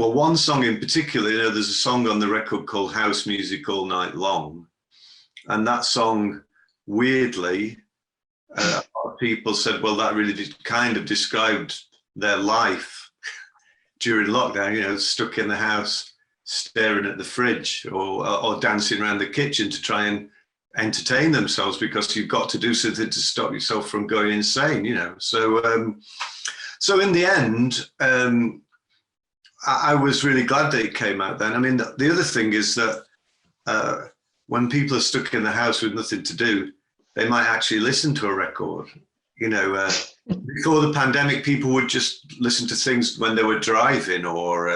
well, one song in particular, you know, there's a song on the record called House Music All Night Long. And that song, weirdly, a lot of people said, well, that really kind of described their life during lockdown, you know, stuck in the house, staring at the fridge or dancing around the kitchen to try and entertain themselves, because you've got to do something to stop yourself from going insane, you know. So so in the end, I was really glad that it came out then. I mean, the other thing is that when people are stuck in the house with nothing to do, they might actually listen to a record. You know, before the pandemic, people would just listen to things when they were driving, or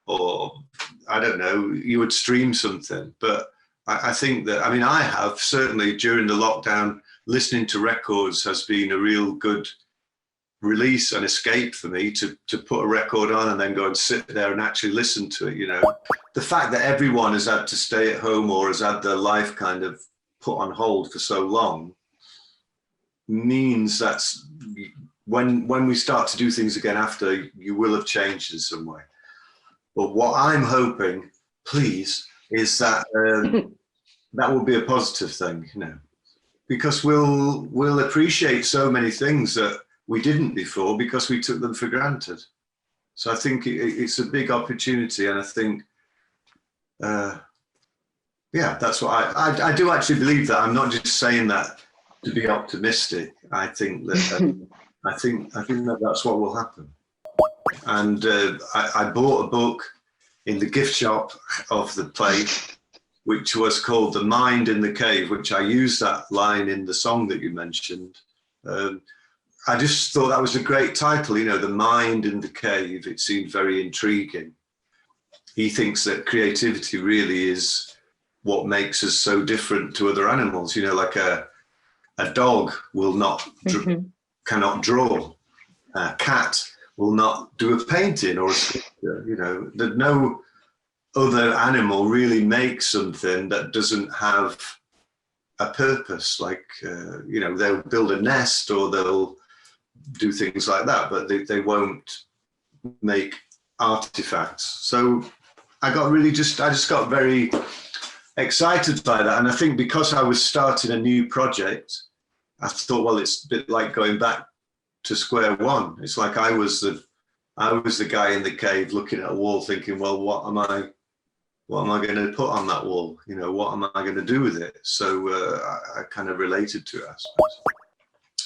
I don't know, you would stream something. But I think that, I mean, I have certainly during the lockdown, listening to records has been a real good release and escape for me, to put a record on and then go and sit there and actually listen to it. You know, the fact that everyone has had to stay at home or has had their life kind of put on hold for so long means that when we start to do things again after, you will have changed in some way. But what I'm hoping, please, is that that will be a positive thing, you know, because we'll appreciate so many things that we didn't before because we took them for granted. So I think it's a big opportunity, and I think, yeah, that's what I do actually believe that. I'm not just saying that to be optimistic. I think that I think that that's what will happen. And I bought a book in the gift shop of the place, which was called The Mind in the Cave, which I used that line in the song that you mentioned. I just thought that was a great title, you know, The Mind in the Cave. It seemed very intriguing. He thinks that creativity really is what makes us so different to other animals. You know, like a dog will not, cannot draw. A cat will not do a painting or a sculpture. You know, that no other animal really makes something that doesn't have a purpose. Like, you know, they'll build a nest or they'll do things like that, but they won't make artifacts. So I just got very excited by that. And I think because I was starting a new project, I thought, well, it's a bit like going back to square one. It's like I was the guy in the cave looking at a wall thinking, well, what am I going to put on that wall? You know, what am I going to do with it? So I kind of related to it, I suppose.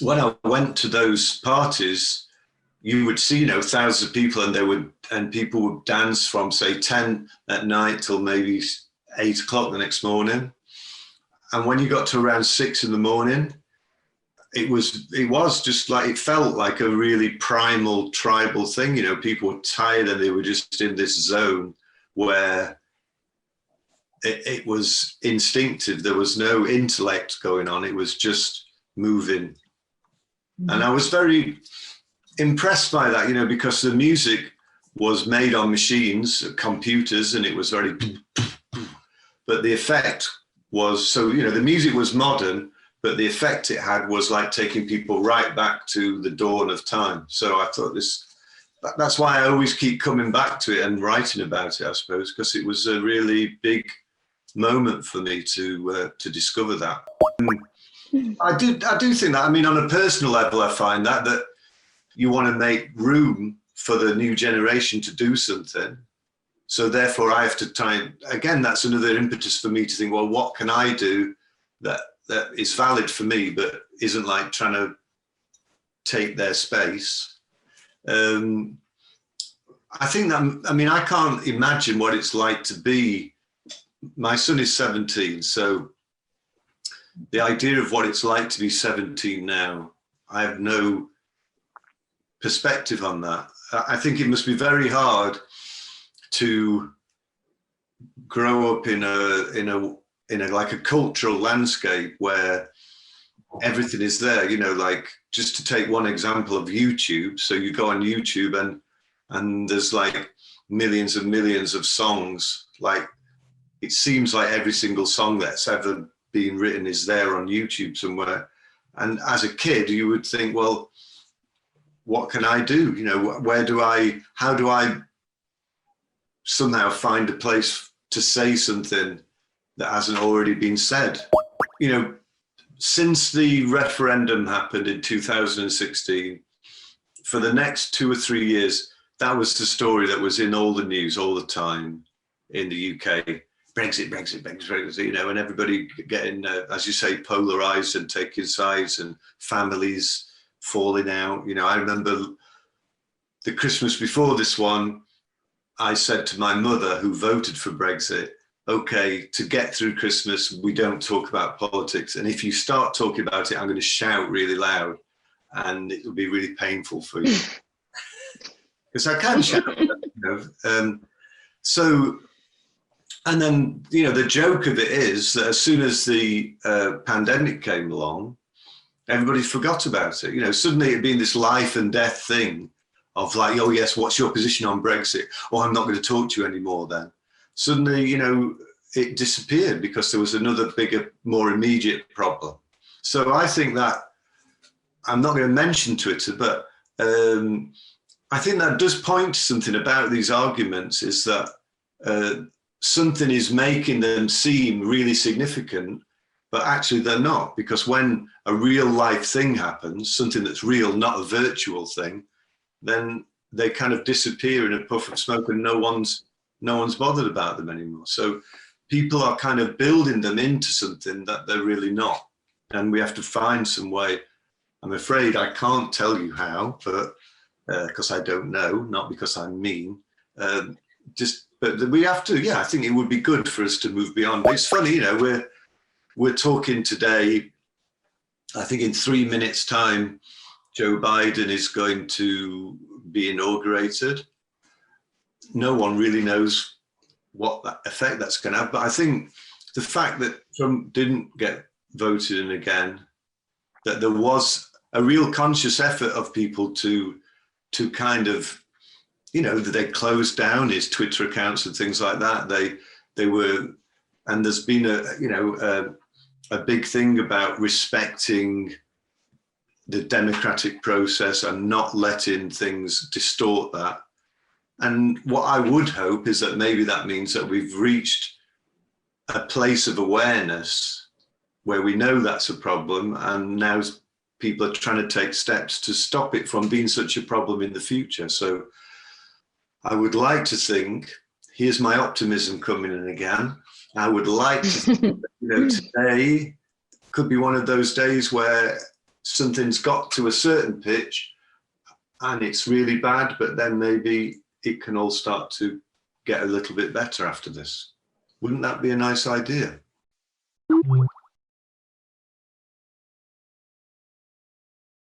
When I went to those parties, you would see, you know, thousands of people, and people would dance from, say, 10 at night till maybe 8 o'clock the next morning. And when you got to around 6 in the morning, it was just like, it felt like a really primal tribal thing. You know, people were tired and they were just in this zone where it was instinctive. There was no intellect going on. It was just moving. And I was very impressed by that, you know, because the music was made on machines, computers, and it was very, but the effect was, so, you know, the music was modern, but the effect it had was like taking people right back to the dawn of time. So I thought that's why I always keep coming back to it and writing about it, I suppose, because it was a really big moment for me to discover that. I do think that. I mean, on a personal level, I find that you want to make room for the new generation to do something. So therefore, I have to try. Again, that's another impetus for me to think, well, what can I do that is valid for me, but isn't like trying to take their space. I think that, I mean, I can't imagine what it's like to be. My son is 17, so the idea of what it's like to be 17 now, I have no perspective on that. I think it must be very hard to grow up in a like a cultural landscape where everything is there, you know, like just to take one example of YouTube. So you go on YouTube and there's like millions and millions of songs. Like it seems like every single song that's ever been written is there on YouTube somewhere. And as a kid, you would think, well, what can I do? You know, how do I somehow find a place to say something that hasn't already been said. You know, since the referendum happened in 2016, for the next 2 or 3 years, that was the story that was in all the news all the time in the UK. Brexit, Brexit, Brexit, Brexit, you know, and everybody getting, as you say, polarized and taking sides, and families falling out. You know, I remember the Christmas before this one, I said to my mother, who voted for Brexit, okay, to get through Christmas, we don't talk about politics. And if you start talking about it, I'm going to shout really loud and it will be really painful for you. Because I can shout, you know. So, and then, you know, the joke of it is that as soon as the pandemic came along, everybody forgot about it. You know, suddenly it'd been this life and death thing of like, oh yes, what's your position on Brexit? Oh, I'm not going to talk to you anymore then. Suddenly, you know, it disappeared because there was another bigger, more immediate problem. So I think that, I'm not going to mention Twitter, but I think that does point to something about these arguments, is that something is making them seem really significant, but actually they're not, because when a real life thing happens, something that's real, not a virtual thing, then they kind of disappear in a puff of smoke and no one's bothered about them anymore. So people are kind of building them into something that they're really not. And we have to find some way. I'm afraid I can't tell you how, but because I don't know, not because I'm mean. But we have to, yeah, I think it would be good for us to move beyond. But it's funny, you know, we're talking today, I think in 3 minutes time, Joe Biden is going to be inaugurated. No one really knows what that effect that's going to have. But I think the fact that Trump didn't get voted in again, that there was a real conscious effort of people to kind of, you know, that they closed down his Twitter accounts and things like that. They were, and there's been a big thing about respecting the democratic process and not letting things distort that. And what I would hope is that maybe that means that we've reached a place of awareness where we know that's a problem, and now people are trying to take steps to stop it from being such a problem in the future. So I would like to think, here's my optimism coming in again. I would like to think that, you know, today could be one of those days where something's got to a certain pitch and it's really bad, but then maybe it can all start to get a little bit better after this. Wouldn't that be a nice idea?